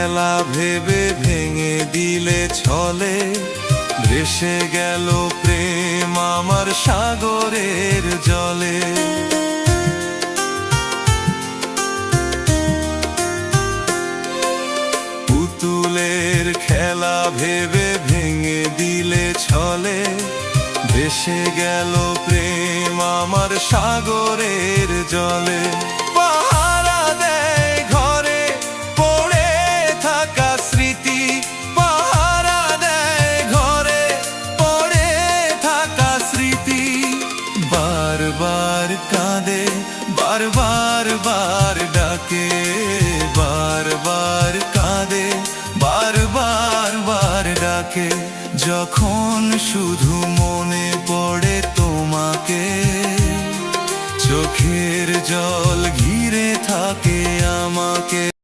খেলা ভেবে ভেঙে দিলে ছলে, ভেসে গেল প্রেম আমার সাগরের জলে। পুতুলের খেলা ভেবে ভেঙে দিলে ছলে, ভেসে গেল প্রেম আমার সাগরের জলে। পাহারা দেয় ঘরে পড়ে থাকা স্মৃতি, পাহারা দেয় ঘরে পড়ে থাকা স্মৃতি। বারবার কাঁদে, বারবার বার ডাকে, বারবার কাঁদে, বারবার বার ডাকে। যখন শুধু মনে পড়ে তোমাকে, চোখের জল ঘিরে থাকে আমাকে।